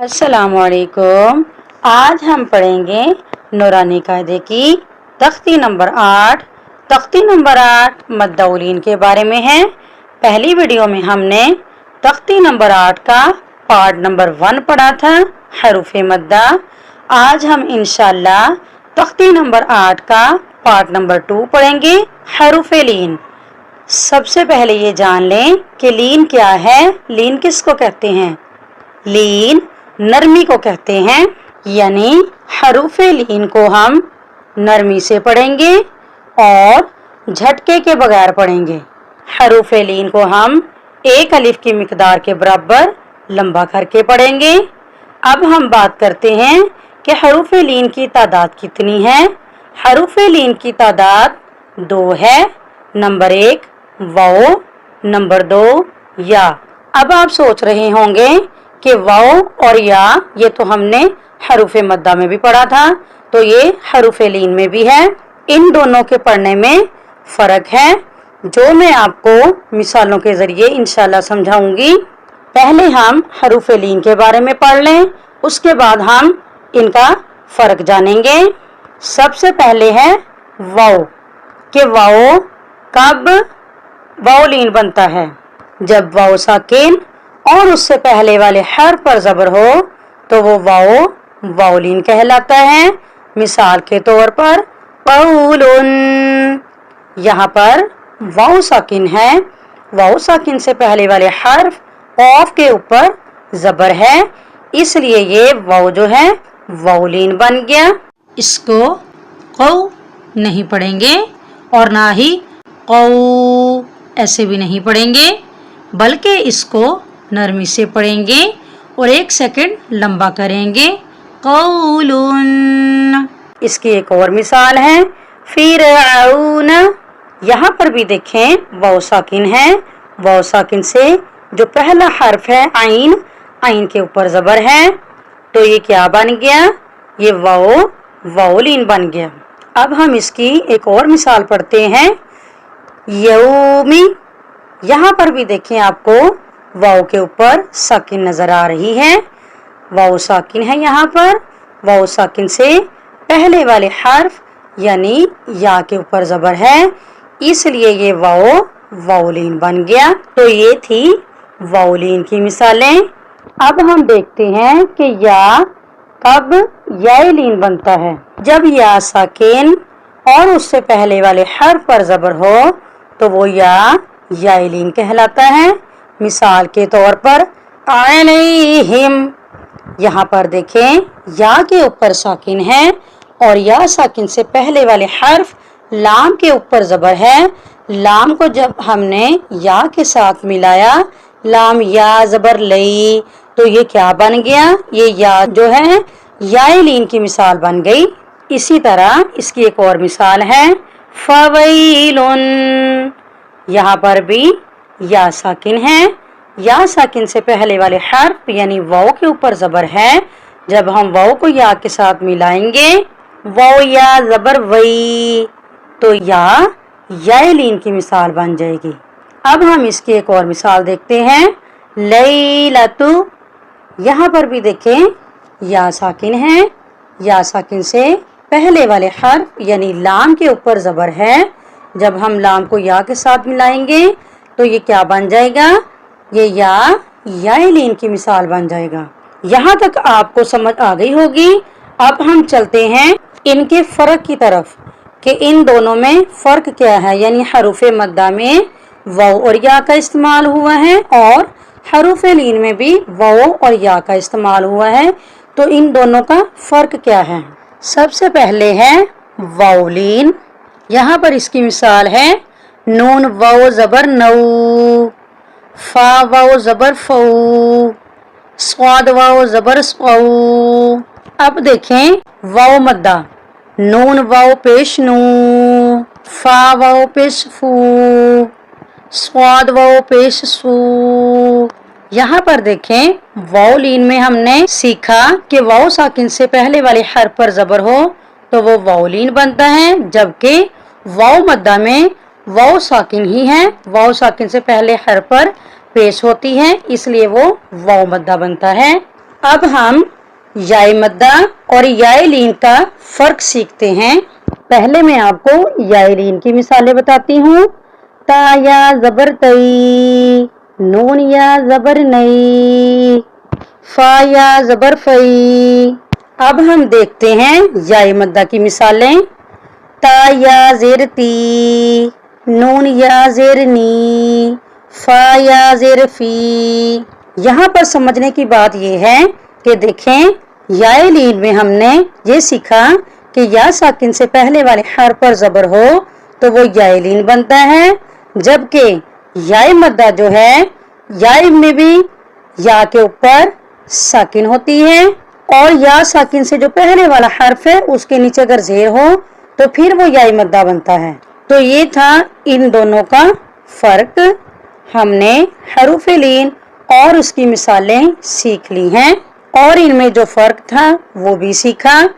अस्सलाम वालेकुम। आज हम पढ़ेंगे नूरानी कायदे की तख्ती नंबर 8। तख्ती नंबर 8 मद्दउलीन के बारे में है। पहली वीडियो में हमने तख्ती नंबर 8 का पार्ट नंबर 1 पढ़ा था, हरूफ मद्दा। आज हम इंशाल्लाह तख्ती नंबर 8 का पार्ट नंबर 2 पढ़ेंगे, हरूफ लीन। सबसे पहले ये जान लें कि लीन क्या है। लीन किसको कहते हैं? लीन नरमी को कहते हैं, यानी हरूफ लीन को हम नरमी से पढ़ेंगे और झटके के बगैर पढ़ेंगे। हरूफ लीन को हम एक अलिफ की मिकदार के बराबर लंबा करके पढ़ेंगे। अब हम बात करते हैं कि हरूफ लीन की तादाद कितनी है। हरूफ लीन की तादाद 2 है। नंबर 1 वाओ, नंबर 2 या। अब आप सोच रहे होंगे कि वाओ और या ये तो हमने हरूफ मद्दा में भी पढ़ा था, तो ये हरूफ लीन में भी है। इन दोनों के पढ़ने में फ़र्क है, जो मैं आपको मिसालों के ज़रिए इंशाल्लाह समझाऊंगी। पहले हम हरूफ लीन के बारे में पढ़ लें, उसके बाद हम इनका फ़र्क जानेंगे। सबसे पहले है वाओ, कि वाओ कब वाओ लीन बनता है? जब वाओ साकिन और उससे पहले वाले हर पर ज़बर हो तो वो वाओ वाओलीन कहलाता है। मिसाल के तौर पर कौलुन, यहाँ पर वाओ साकिन है। वाओ साकिन से पहले वाले हर्फ ऑफ के ऊपर ज़बर है, इसलिए ये वाओ जो है वाओलीन बन गया। इसको कौ नहीं पढ़ेंगे और ना ही कौ ऐसे भी नहीं पढ़ेंगे, बल्कि इसको नरमी से पढ़ेंगे और 1 सेकंड लंबा करेंगे। कौलुन। इसकी एक और मिसाल है फिरऔन। यहाँ पर भी देखें वाओ साकिन है। वाओ साकिन से जो पहला हर्फ है आइन, आइन के ऊपर ज़बर है, तो ये क्या बन गया? ये वाओ वाओलीन बन गया। अब हम इसकी एक और मिसाल पढ़ते हैं, यौमी। यहाँ पर भी देखें आपको वाओ के ऊपर साकिन नजर आ रही है। वाओ साकिन है यहाँ पर। वाओ साकिन से पहले वाले हर्फ यानी या के ऊपर ज़बर है, इसलिए ये वाओ वाओलीन बन गया। तो ये थी वाओलीन की मिसालें। अब हम देखते हैं कि या कब यालीन बनता है। जब या साकिन और उससे पहले वाले हर्फ पर ज़बर हो तो वो या यालीन कहलाता है। मिसाल के तौर पर अलैहिम, यहाँ पर देखें या के ऊपर साकिन है और या साकिन से पहले वाले हर्फ लाम के ऊपर ज़बर है। लाम को जब हमने या के साथ मिलाया, लाम या ज़बर लई, तो ये क्या बन गया? ये या जो है यालीन की मिसाल बन गई। इसी तरह इसकी एक और मिसाल है फवैलुन। यहाँ पर भी या साकिन है। या साकिन से पहले वाले हर्फ यानी वाओ के ऊपर ज़बर है। जब हम वाओ को या के साथ मिलाएंगे, वाओ या ज़बर वई, तो या यालीन की मिसाल बन जाएगी। अब हम इसकी एक और मिसाल देखते हैं, लैलतु। यहाँ पर भी देखें या साकिन है। या साकिन से पहले वाले हर्फ यानी लाम के ऊपर ज़बर है। जब हम लाम को या के साथ मिलाएंगे तो ये क्या बन जाएगा? ये या यालीन की मिसाल बन जाएगा। यहाँ तक आपको समझ आ गई होगी। अब हम चलते हैं इनके फ़र्क की तरफ कि इन दोनों में फ़र्क क्या है। यानी हरूफ मद्दा में वाओ और या का इस्तेमाल हुआ है और हरूफ लीन में भी वाओ और या का इस्तेमाल हुआ है, तो इन दोनों का फ़र्क क्या है? सबसे पहले है वाओलीन। यहाँ पर इसकी मिसाल है नून वाओ ज़बर नऊ, फा वाओ ज़बर फौ, स्वाद वाओ ज़बर स्वौ। अब देखें वाओ मद्दा, नून वाओ पेश नू, फा वाओ पेश फू, स्वाद वाओ पेश सू। यहाँ पर देखें वाओलीन में हमने सीखा कि वाओ साकिन से पहले वाले हर्फ पर ज़बर हो तो वो वाओलीन बनता है, जबकि वाओ मद्दा में वाओ साकिन ही है। वाओ साकिन से पहले हर्फ पर पेश होती है, इसलिए वो वाओ मद्दा बनता है। अब हम याय मद्दा और याय लीन का फर्क सीखते हैं। पहले मैं आपको याय लीन की मिसालें बताती हूँ। ता या जबर तई, नून या जबर नई, फा या जबर फई। अब हम देखते हैं याय मद्दा की मिसालें। ता या जेर ती, नून या जेर नी, फा या जेर फी। यहाँ पर समझने की बात यह है कि देखें, याय लीन में हमने ये सीखा कि या साकिन से पहले वाले हर पर जबर हो तो वो याय लीन बनता है, जबकि याय मद्दा जो है, याय में भी या के ऊपर साकिन होती है और या साकिन से जो पहले वाला हर्फ है उसके नीचे अगर जेर हो तो फिर वो याय मद्दा बनता है। तो ये था इन दोनों का फर्क। हमने हरूफ लीन और उसकी मिसालें सीख ली हैं और इनमें जो फर्क था वो भी सीखा।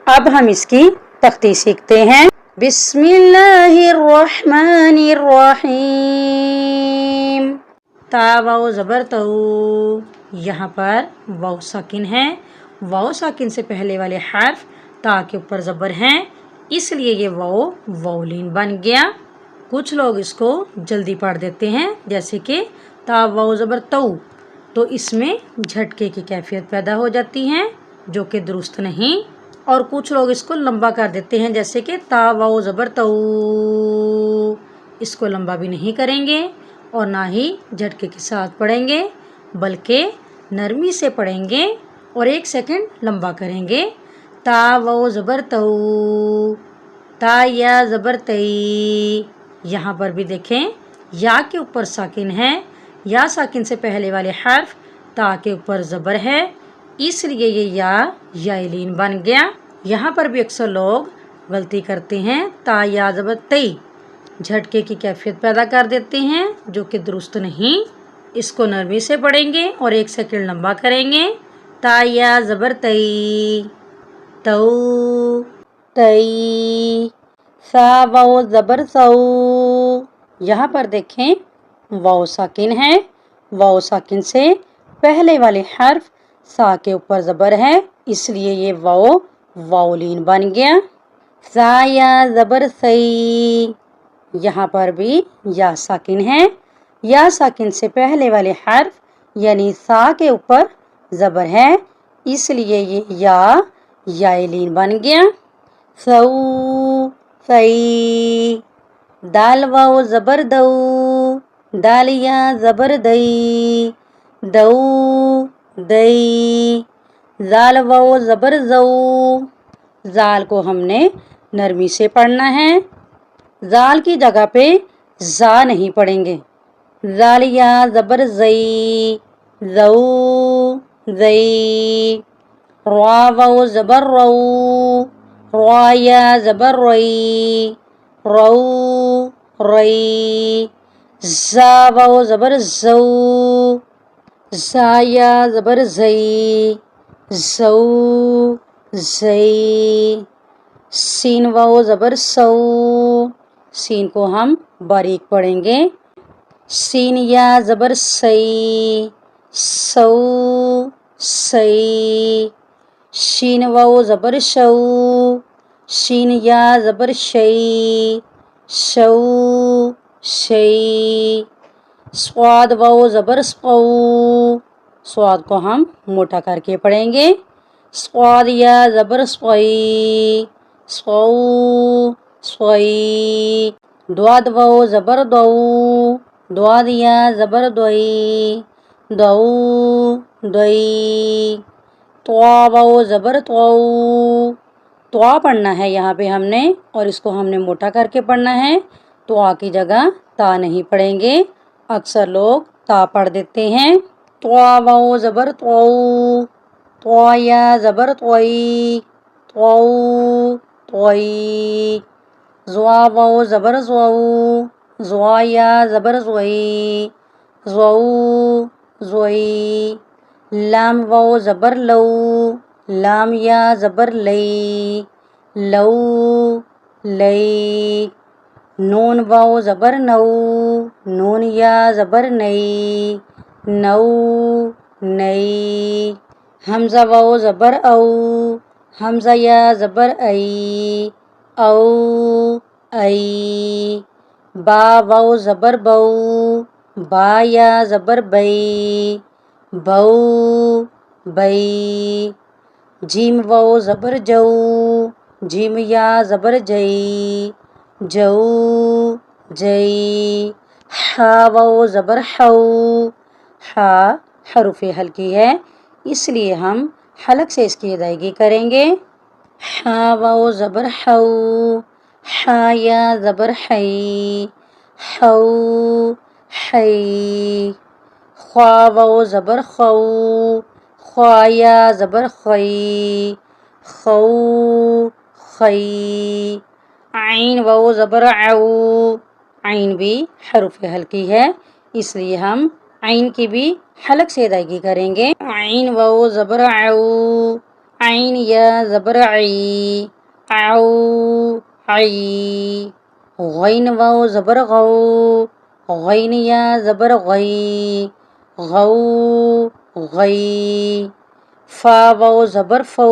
अब हम इसकी तख्ती सीखते हैं। बिस्मिल्लाहिर्रहमानिर्रहीम। ता वाव जबर तऊ, यहाँ पर वाव साकिन है। वाव साकिन से पहले वाले हर्फ ता के ऊपर जबर हैं, इसलिए ये वाव लीन बन गया। कुछ लोग इसको जल्दी पढ़ देते हैं, जैसे कि ता वाव जबर तऊ, तो इसमें झटके की कैफियत पैदा हो जाती है जो कि दुरुस्त नहीं। और कुछ लोग इसको लंबा कर देते हैं, जैसे कि ता वाव जबर तऊ, इसको लंबा भी नहीं करेंगे और ना ही झटके के साथ पढ़ेंगे, बल्कि नरमी से पढ़ेंगे और 1 सेकंड लंबा करेंगे। ता वाव जबर तऊ, ता या जबर तई। यहाँ पर भी देखें, या के ऊपर साकिन है, या साकिन से पहले वाले हर्फ ता के ऊपर जबर है, इसलिए ये याय लीन बन गया। यहाँ पर भी अक्सर लोग गलती करते हैं, ता या जबर तई, झटके की कैफियत पैदा कर देते हैं जो कि दुरुस्त नहीं। इसको नरमी से पढ़ेंगे और 1 सेकंड लंबा करेंगे। ता या जबर तई, तऊ, तई। सा वाव जबर सऊ, यहाँ पर देखें वाव साकिन है। वाव साकिन से पहले वाले हर्फ सा के ऊपर जबर है, इसलिए ये वाव लीन बन गया। सा या जबर सई, यहाँ पर भी या साकिन है। या साकिन से पहले वाले हर्फ यानी सा के ऊपर जबर है, इसलिए ये याय लीन बन गया। सऊ, सई। दाल वाव जबर दऊ, दाल या जबर दई, दऊ, दई। जाल वाव जबर जऊ, जाल को हमने नरमी से पढ़ना है, जाल की जगह पे जा नहीं पढ़ेंगे। जाल या जबर जई, जऊ, जई। रवा वाव जबर रऊ, रवा या जबर रई, रऊ, रई। जा वाव जबर जऊ, जा या जबर जई, जऊ, जई। सीन वाव जबर सऊ, सीन को हम बारीक पढ़ेंगे। सीन या जबर सई, सऊ, सई। शीन वाव जबर शऊ, शीन या जबर शई, शऊ, शई। स्वाद वाव जबर स्पऊ, स्वाद को हम मोटा करके पढ़ेंगे। स्वाद या जबर स्वई, स्वऊ, स्वई। द्वाद वाव जबर दऊ, द्वाद या जबर द्वई, दऊ, द्वई। त्वा वाव जबर त्वऊ, त्वा पढ़ना है यहाँ पे हमने और इसको हमने मोटा करके पढ़ना है। त्वा की जगह ता नहीं पढ़ेंगे, अक्सर लोग ता पढ़ देते हैं। त्वा वाव जबर त्वऊ, त्वा या जबर त्वई, त्वऊ, त्वई। ज़्वा वाव जबर ज़्वऊ, ज़्वा या जबर ज़्वई, ज़्वऊ, ज़्वई। लाम वाव जबर लऊ, लाम या जबर लई, लऊ, लई। नून वाव जबर नऊ, नून या जबर नई, नऊ, नई। حمزہ واو زبر او، حمزہ یا زبر ای، او ای، با واو زبر بو، با یا زبر بئی، بو بئی، جیم واو زبر جو، جیم یا زبر جئی، جو جئی، ہا واو زبر حو، ہا حروف حلقی ہے اس لیے ہم حلق سے اس کی ادائیگی کریں گے۔ ہا واو زبر حو، ہا یا زبر حی، حو حی، خوا واو زبر خو، خوا یا زبر خی، خو خی، عین واو زبر عو، عین بھی حروف حلقی ہے اس لیے ہم عین کی بھی حلق سے ادائیگی کریں گے۔ عین واو زبر عو، عین یا زبر عی، عو عی، غین واو زبر غو، غین یا زبر غی، غو غی، فا واو زبر فو،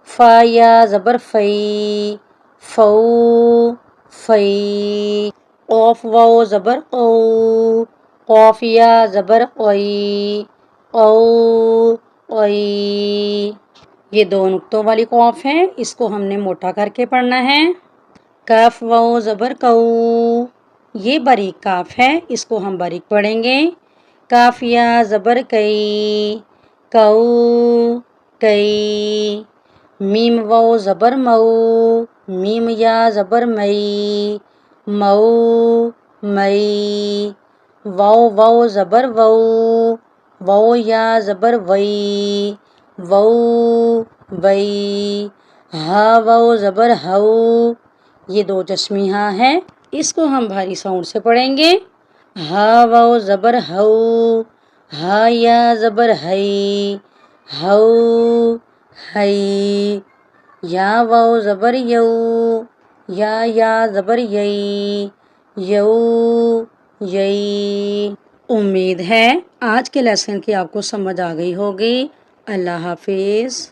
فا یا زبر فی، فو فی، قوف واو زبر قو، قوف یا زبر قوی، قو قوی، یہ دو نقطوں والی قوف ہے اس کو ہم نے موٹا کر کے پڑھنا ہے۔ کاف واو زبر کو، یہ باریک کاف ہے اس کو ہم باریک پڑھیں گے۔ کاف یا زبر کئی، کو کئی، میم واو زبر مو، میم یا زبر مئی، مو مئی، واو واو زبر وو، واو یا زبر وئی، وو وئی، ہا واو زبر ہو، یہ دو جسمی ہاں ہے اس کو ہم بھاری ساؤنڈ سے پڑھیں گے۔ ہا واو زبر ہو، ہا یا زبر ہئی، ہو ہئی، یا واو زبر یو، یا زبر یئی، یو یئی۔ امید ہے آج کے لیسن کی آپ کو سمجھ آ گئی ہوگی۔ اللہ حافظ۔